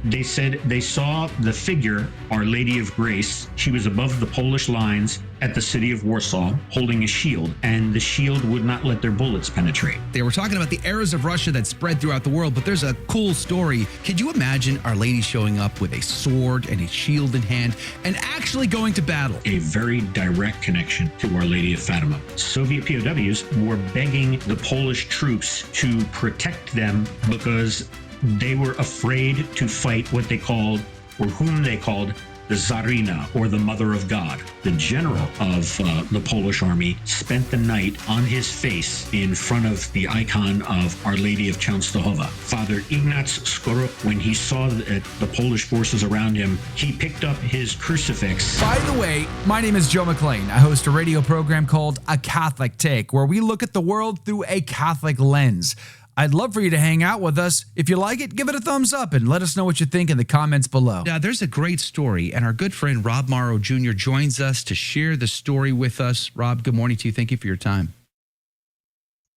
They said they saw the figure, Our Lady of Grace. She was above the Polish lines at the city of Warsaw holding a shield, and the shield would not let their bullets penetrate. They were talking about the errors of Russia that spread throughout the world, but there's a cool story. Could you imagine Our Lady showing up with a sword and a shield in hand and actually going to battle? A very direct connection to Our Lady of Fatima. Soviet POWs were begging the Polish troops to protect them because they were afraid to fight what they called, or whom they called, the Tsarina, or the Mother of God. The general of the Polish army spent the night on his face in front of the icon of Our Lady of Częstochowa. Father Ignaz Skorup, when he saw the Polish forces around him, he picked up his crucifix. By the way, my name is Joe McClane. I host a radio program called A Catholic Take, where we look at the world through a Catholic lens. I'd love for you to hang out with us. If you like it, give it a thumbs up and let us know what you think in the comments below. Now, there's a great story, and our good friend Rob Marro Jr. joins us to share the story with us. Rob, good morning to you. Thank you for your time.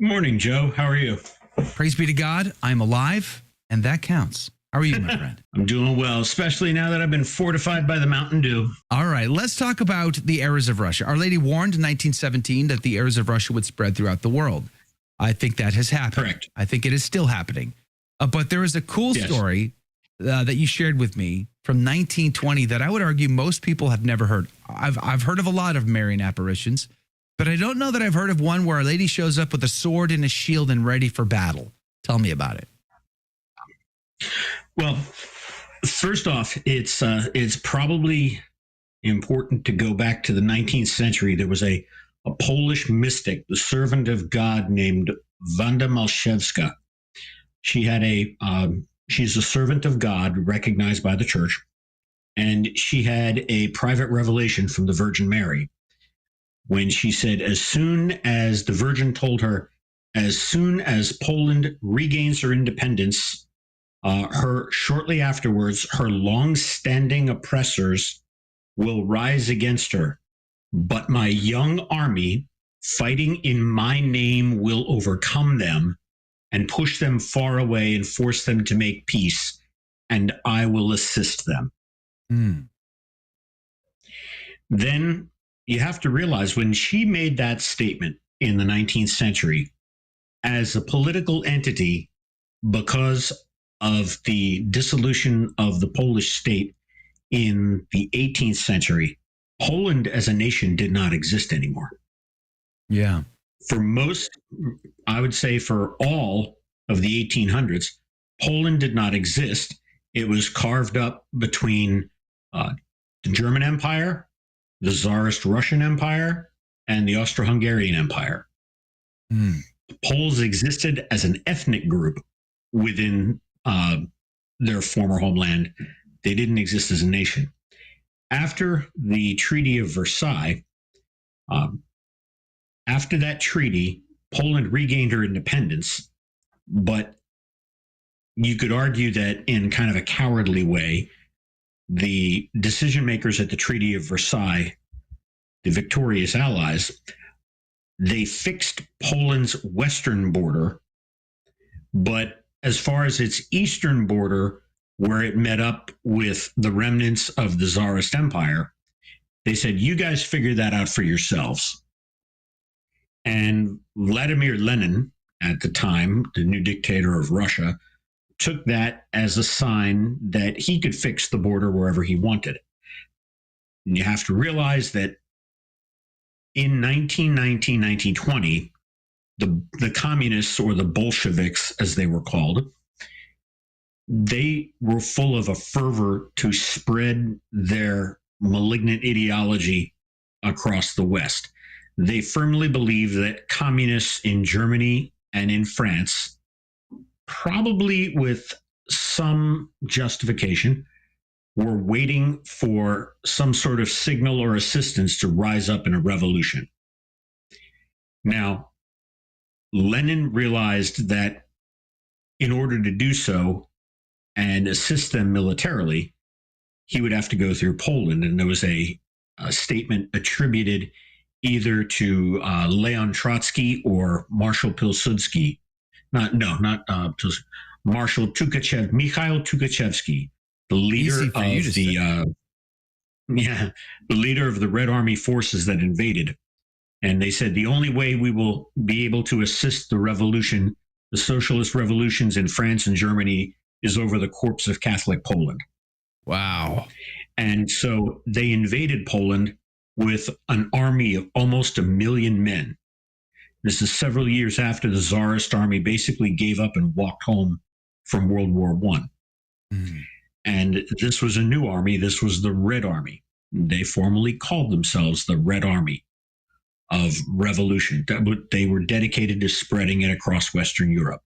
Good morning, Joe. How are you? Praise be to God. I'm alive, and that counts. How are you, my friend? I'm doing well, especially now that I've been fortified by the Mountain Dew. All right, let's talk about the errors of Russia. Our Lady warned in 1917 that the errors of Russia would spread throughout the world. I think that has happened. Correct. I think it is still happening. But there is a cool story that you shared with me from 1920 that I would argue most people have never heard. I've heard of a lot of Marian apparitions, but I don't know that I've heard of one where a lady shows up with a sword and a shield and ready for battle. Tell me about it. Well, first off, it's probably important to go back to the 19th century. There was a Polish mystic, the servant of God, named Wanda Malszewska. She's a servant of God recognized by the church, and she had a private revelation from the Virgin Mary when she said, as soon as the Virgin told her, as soon as Poland regains her independence, shortly afterwards, her long-standing oppressors will rise against her. But my young army, fighting in my name, will overcome them and push them far away and force them to make peace, and I will assist them. Then you have to realize when she made that statement in the 19th century, as a political entity, because of the dissolution of the Polish state in the 18th century, Poland as a nation did not exist anymore. Yeah. For most, I would say for all of the 1800s, Poland did not exist. It was carved up between the German Empire, the Tsarist Russian Empire, and the Austro-Hungarian Empire. Poles existed as an ethnic group within their former homeland. They didn't exist as a nation. After the Treaty of Versailles, after that treaty, Poland regained her independence, but you could argue that in kind of a cowardly way, the decision makers at the Treaty of Versailles, the victorious allies, they fixed Poland's western border, but as far as its eastern border, where it met up with the remnants of the Tsarist Empire, they said, you guys figure that out for yourselves. And Vladimir Lenin, at the time, the new dictator of Russia, took that as a sign that he could fix the border wherever he wanted. And you have to realize that in 1919, 1920, the communists, or the Bolsheviks as they were called, they were full of a fervor to spread their malignant ideology across the West. They firmly believed that communists in Germany and in France, probably with some justification, were waiting for some sort of signal or assistance to rise up in a revolution. Now, Lenin realized that in order to do so and assist them militarily, he would have to go through Poland. And there was a statement attributed either to Leon Trotsky or Marshal Pilsudski. Marshal Tukachev, Mikhail Tukhachevsky, the leader Easy for you of to the the leader of the Red Army forces that invaded. And they said the only way we will be able to assist the revolution, the socialist revolutions in France and Germany, is over the corpse of Catholic Poland. Wow. And so they invaded Poland with an army of almost 1 million men. This is several years after the Tsarist army basically gave up and walked home from World War I. Mm. And this was a new army. This was the Red Army. They formally called themselves the Red Army of Revolution. They were dedicated to spreading it across Western Europe.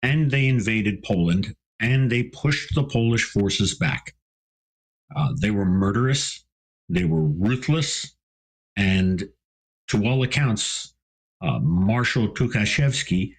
And they invaded Poland, and they pushed the Polish forces back. They were murderous, they were ruthless, and to all accounts, Marshal Tukhachevsky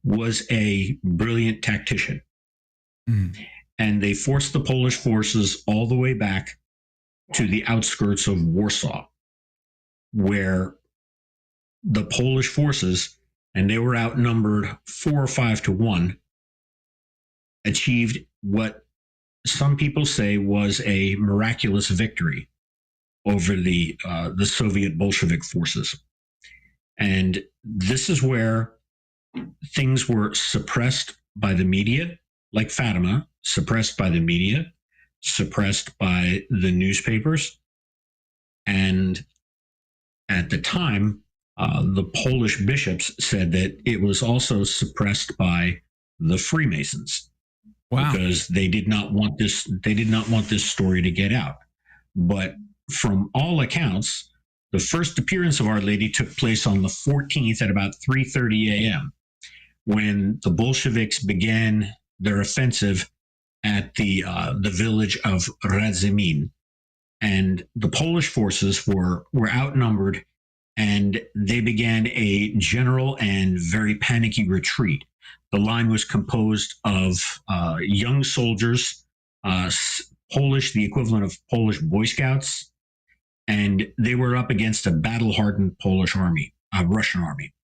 was a brilliant tactician. Mm. And they forced the Polish forces all the way back to the outskirts of Warsaw, where the Polish forces, and they were outnumbered 4 or 5 to 1, achieved what some people say was a miraculous victory over the Soviet Bolshevik forces. And this is where things were suppressed by the media, like Fatima, suppressed by the media, suppressed by the newspapers. And at the time, the Polish bishops said that it was also suppressed by the Freemasons. Wow. Because they did not want this. They did not want this story to get out. But from all accounts, the first appearance of Our Lady took place on the 14th at about 3:30 a.m. when the Bolsheviks began their offensive at the village of Radzymin, and the Polish forces were outnumbered, and they began a general and very panicky retreat. The line was composed of young soldiers, Polish, the equivalent of Polish Boy Scouts, and they were up against a battle-hardened Polish army, Russian army.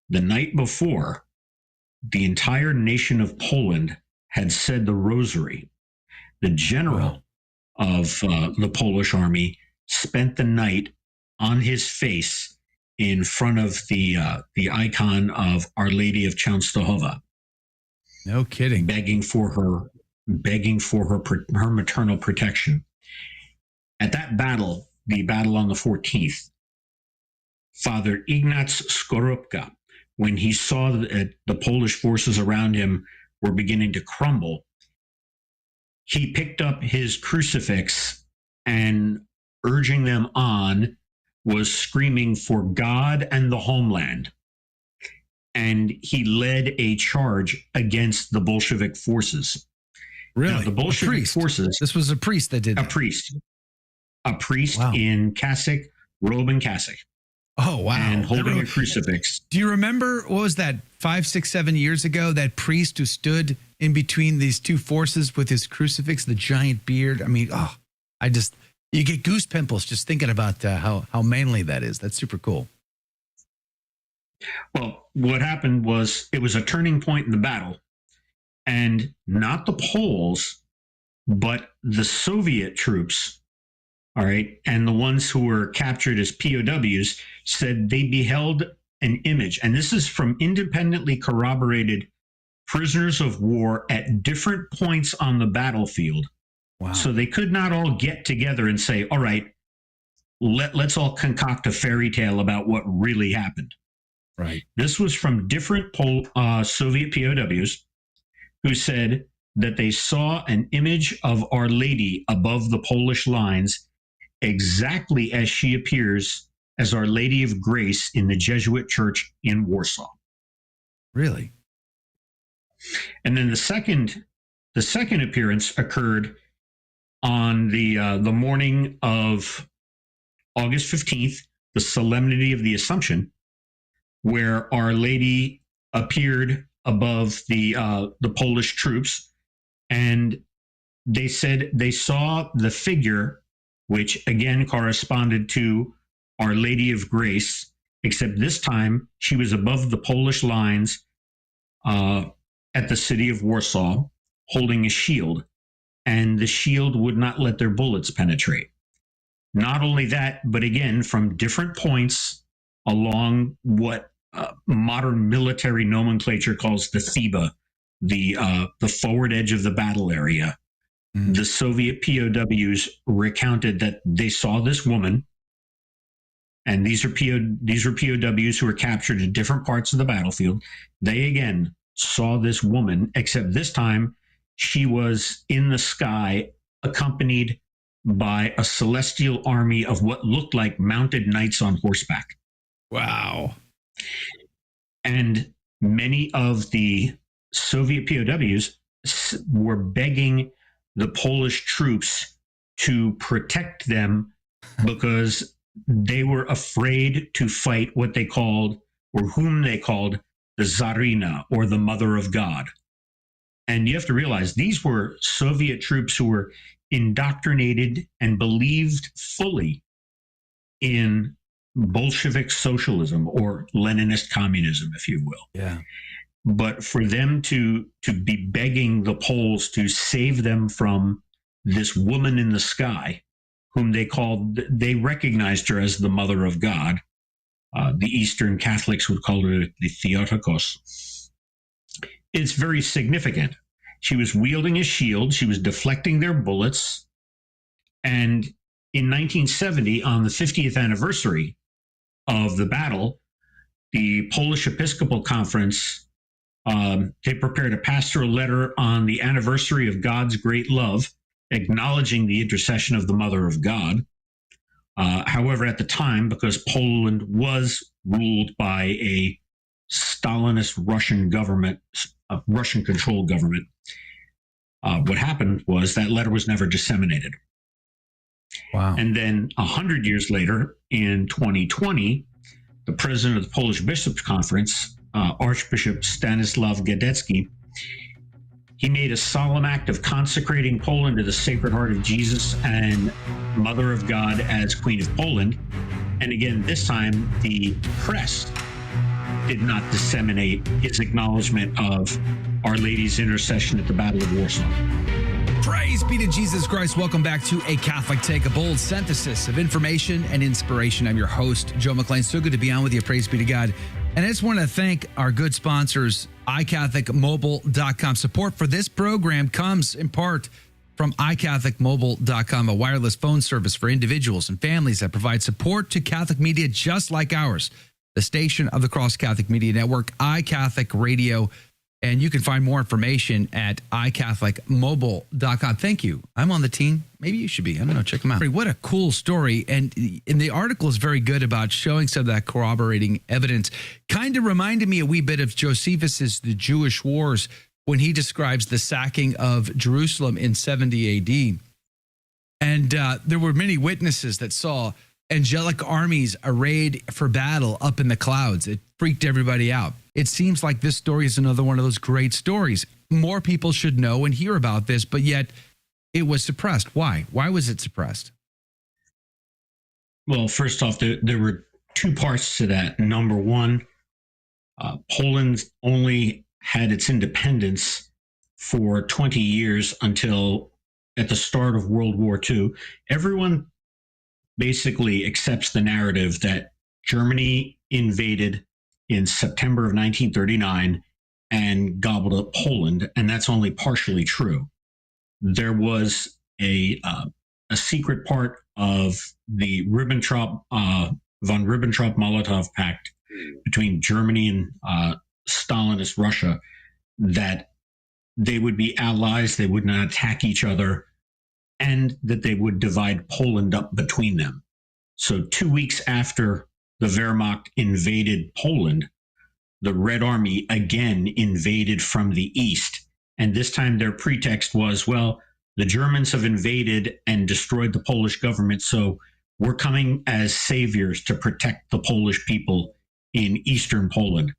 The night before, the entire nation of Poland had said the rosary. The general of the Polish army spent the night on his face in front of the icon of Our Lady of Częstochowa. No kidding. Begging for her maternal protection. At that battle, the battle on the 14th, Father Ignaz Skorupka, when he saw that the Polish forces around him were beginning to crumble, he picked up his crucifix and, urging them on, was screaming for God and the homeland. And he led a charge against the Bolshevik forces. Really? Now, the Bolshevik forces... This was a priest that did that. A priest in cassock, robe and cassock. Oh, wow. And holding a crucifix. Do you remember, what was that, 5, 6, 7 years ago, that priest who stood in between these two forces with his crucifix, the giant beard? I mean, you get goose pimples just thinking about how manly that is. That's super cool. Well, what happened was it was a turning point in the battle, and not the Poles, but the Soviet troops, all right, and the ones who were captured as POWs said they beheld an image, and this is from independently corroborated prisoners of war at different points on the battlefield. Wow. So they could not all get together and say, all right, let's all concoct a fairy tale about what really happened. Right. This was from different Soviet POWs who said that they saw an image of Our Lady above the Polish lines exactly as she appears as Our Lady of Grace in the Jesuit church in Warsaw. Really? And then the second appearance occurred on the morning of August 15th, the Solemnity of the Assumption, where Our Lady appeared above the Polish troops, and they said they saw the figure, which again corresponded to Our Lady of Grace, except this time she was above the Polish lines at the city of Warsaw, holding a shield. and the shield would not let their bullets penetrate. Not only that, but again, from different points along what modern military nomenclature calls the Theba, the forward edge of the battle area, the Soviet POWs recounted that they saw this woman, and these were POWs who were captured in different parts of the battlefield. They again saw this woman, except this time she was in the sky, accompanied by a celestial army of what looked like mounted knights on horseback. Wow. And many of the Soviet POWs were begging the Polish troops to protect them because they were afraid to fight what they called, or whom they called, the Tsarina, or the Mother of God. And you have to realize these were Soviet troops who were indoctrinated and believed fully in Bolshevik socialism, or Leninist communism, if you will. Yeah. But for them to be begging the Poles to save them from this woman in the sky, whom they recognized her as the Mother of God. The Eastern Catholics would call her the Theotokos. It's very significant. She was wielding a shield. She was deflecting their bullets. And in 1970, on the 50th anniversary of the battle, the Polish Episcopal Conference, they prepared a pastoral letter on the anniversary of God's great love, acknowledging the intercession of the Mother of God. However, at the time, because Poland was ruled by a Stalinist Russian government, a Russian-controlled government, what happened was that letter was never disseminated. Wow. And then 100 years later, in 2020, the president of the Polish Bishops' Conference, Archbishop Stanislaw Gadecki, he made a solemn act of consecrating Poland to the Sacred Heart of Jesus and Mother of God as Queen of Poland. And again, this time, the press did not disseminate his acknowledgement of Our Lady's intercession at the Battle of Warsaw. Praise be to Jesus Christ. Welcome back to A Catholic Take, a bold synthesis of information and inspiration. I'm your host, Joe McClane. So good to be on with you. Praise be to God. And I just want to thank our good sponsors, iCatholicMobile.com. Support for this program comes in part from iCatholicMobile.com, a wireless phone service for individuals and families that provide support to Catholic media just like ours, the station of the Cross Catholic Media Network, iCatholic Radio. And you can find more information at iCatholicMobile.com. Thank you. I'm on the team. Maybe you should be. I don't know. Check them out. What a cool story. And the article is very good about showing some of that corroborating evidence. Kind of reminded me a wee bit of Josephus's The Jewish Wars when he describes the sacking of Jerusalem in 70 AD. And there were many witnesses that saw angelic armies arrayed for battle up in the clouds. It freaked everybody out. It seems like this story is another one of those great stories. More people should know and hear about this, but yet it was suppressed. Why? Why was it suppressed? Well, first off, there were two parts to that. Number one, Poland only had its independence for 20 years until at the start of World War II. Everyone basically accepts the narrative that Germany invaded in September of 1939 and gobbled up Poland, and that's only partially true. There was a secret part of the von Ribbentrop-Molotov Pact between Germany and Stalinist Russia that they would be allies, they would not attack each other, and that they would divide Poland up between them. So 2 weeks after the Wehrmacht invaded Poland, the Red Army again invaded from the east. And this time their pretext was, well, the Germans have invaded and destroyed the Polish government, so we're coming as saviors to protect the Polish people in eastern Poland.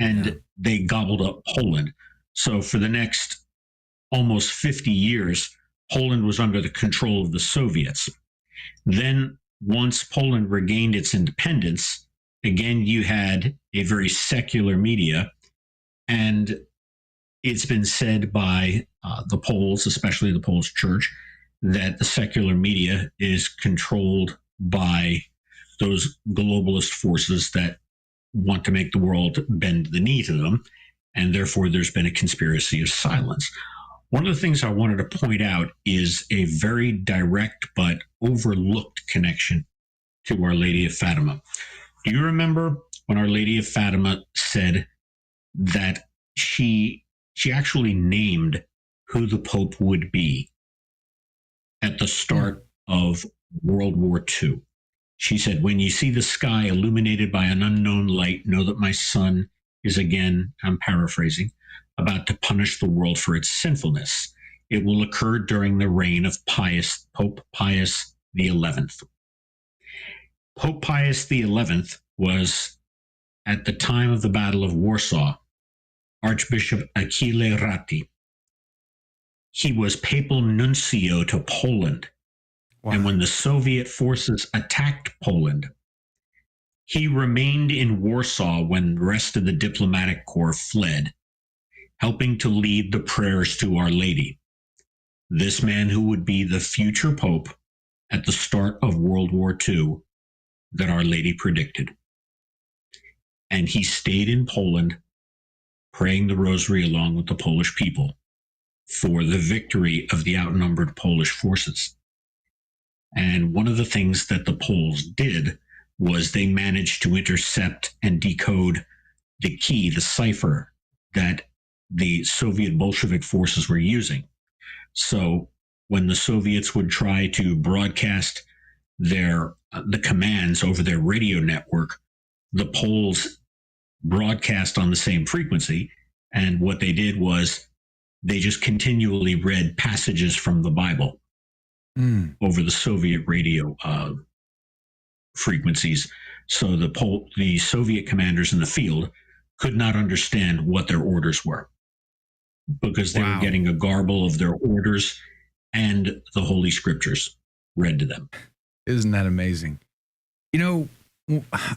And they gobbled up Poland. So for the next almost 50 years, Poland was under the control of the Soviets. Then once Poland regained its independence, again, you had a very secular media, and it's been said by the Poles, especially the Polish Church, that the secular media is controlled by those globalist forces that want to make the world bend the knee to them, and therefore there's been a conspiracy of silence. One of the things I wanted to point out is a very direct but overlooked connection to Our Lady of Fatima. Do you remember when Our Lady of Fatima said that she actually named who the Pope would be at the start of World War II? She said, "When you see the sky illuminated by an unknown light, know that my son is again," I'm paraphrasing, "about to punish the world for its sinfulness. It will occur during the reign of Pope Pius XI." Pope Pius XI was, at the time of the Battle of Warsaw, Archbishop Achille Ratti. He was papal nuncio to Poland. Wow. And when the Soviet forces attacked Poland, he remained in Warsaw when the rest of the diplomatic corps fled, helping to lead the prayers to Our Lady. This man who would be the future Pope at the start of World War II that Our Lady predicted. And he stayed in Poland praying the rosary along with the Polish people for the victory of the outnumbered Polish forces. And one of the things that the Poles did was they managed to intercept and decode the key, the cipher that the Soviet Bolshevik forces were using. So when the Soviets would try to broadcast the commands over their radio network, the Poles broadcast on the same frequency. And what they did was they just continually read passages from the Bible over the Soviet radio frequencies. So the Soviet commanders in the field could not understand what their orders were because they were getting a garble of their orders and the Holy Scriptures read to them. Isn't that amazing? You know,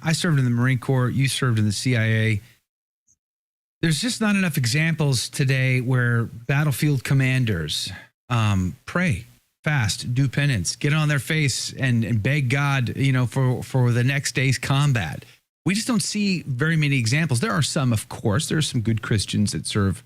I served in the Marine Corps. You served in the CIA. There's just not enough examples today where battlefield commanders pray, fast, do penance, get on their face and beg God, you know, for the next day's combat. We just don't see very many examples. There are some, of course. There are some good Christians that serve,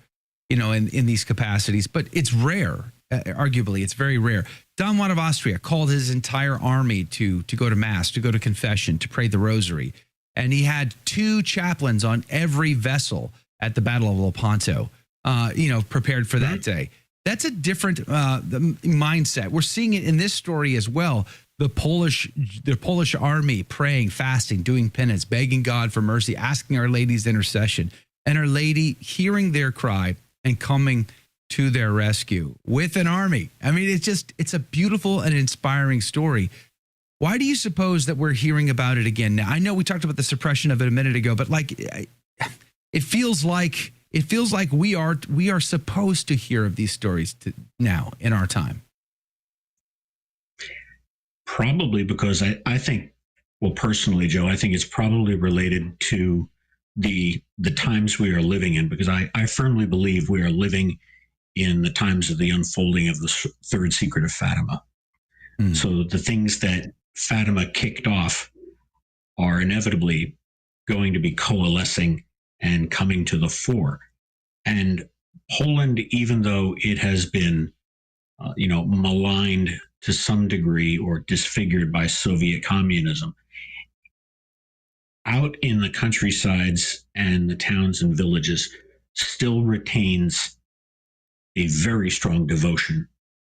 you know, in these capacities, but it's rare. Arguably, it's very rare. Don Juan of Austria called his entire army to go to Mass, to go to confession, to pray the rosary. And he had 2 chaplains on every vessel at the Battle of Lepanto, you know, prepared for that day. That's a different mindset. We're seeing it in this story as well. The Polish army praying, fasting, doing penance, begging God for mercy, asking Our Lady's intercession, and Our Lady hearing their cry and coming to their rescue with an army. I mean, it's a beautiful and inspiring story. Why do you suppose that we're hearing about it again now? I know we talked about the suppression of it a minute ago, but like it feels like we are supposed to hear of these stories now in our time. Probably because I think, well, personally, Joe, I think it's probably related to the times we are living in, because I firmly believe we are living in the times of the unfolding of the third secret of Fatima. So the things that Fatima kicked off are inevitably going to be coalescing and coming to the fore. And Poland, even though it has been, maligned to some degree or disfigured by Soviet communism, out in the countrysides and the towns and villages still retains a very strong devotion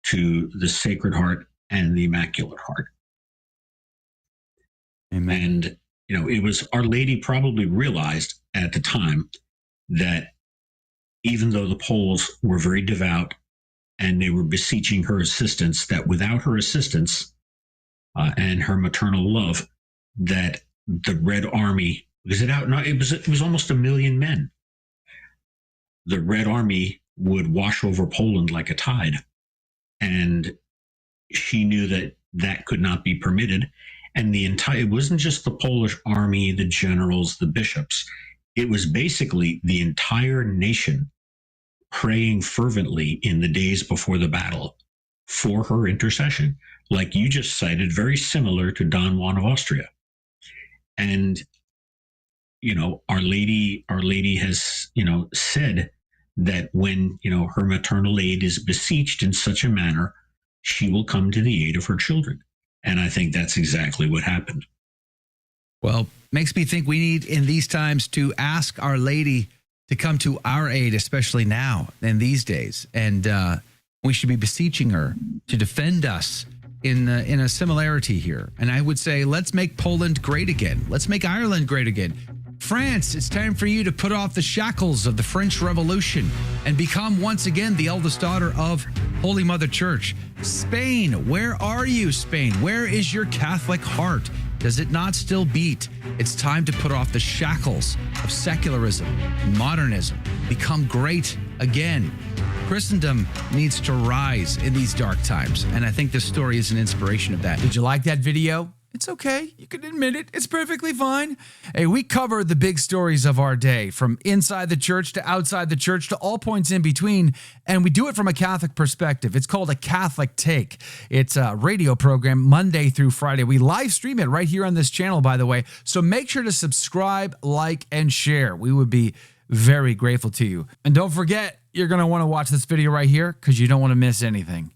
to the Sacred Heart and the Immaculate Heart. Amen. And, it was Our Lady probably realized at the time that even though the Poles were very devout and they were beseeching her assistance, that without her assistance and her maternal love, that the Red Army, because it was almost 1 million men. The Red Army would wash over Poland like a tide. And she knew that could not be permitted. And it wasn't just the Polish army, the generals, the bishops. It was basically the entire nation praying fervently in the days before the battle for her intercession, like you just cited, very similar to Don Juan of Austria. And, Our Lady has, said that when, her maternal aid is beseeched in such a manner, she will come to the aid of her children. And I think that's exactly what happened. Well, makes me think we need in these times to ask Our Lady to come to our aid, especially now in these days. And we should be beseeching her to defend us in a similarity here. And I would say, let's make Poland great again. Let's make Ireland great again. France, it's time for you to put off the shackles of the French Revolution and become once again the eldest daughter of Holy Mother Church. Spain, where are you, Spain? Where is your Catholic heart? Does it not still beat? It's time to put off the shackles of secularism, modernism, become great again. Christendom needs to rise in these dark times, and I think this story is an inspiration of that. Did you like that video? It's okay. You can admit it. It's perfectly fine. Hey, we cover the big stories of our day, from inside the church to outside the church to all points in between, and we do it from a Catholic perspective. It's called A Catholic Take. It's a radio program Monday through Friday. We live stream it right here on this channel, by the way, so make sure to subscribe, like, and share. We would be very grateful to you. And don't forget, you're going to want to watch this video right here because you don't want to miss anything.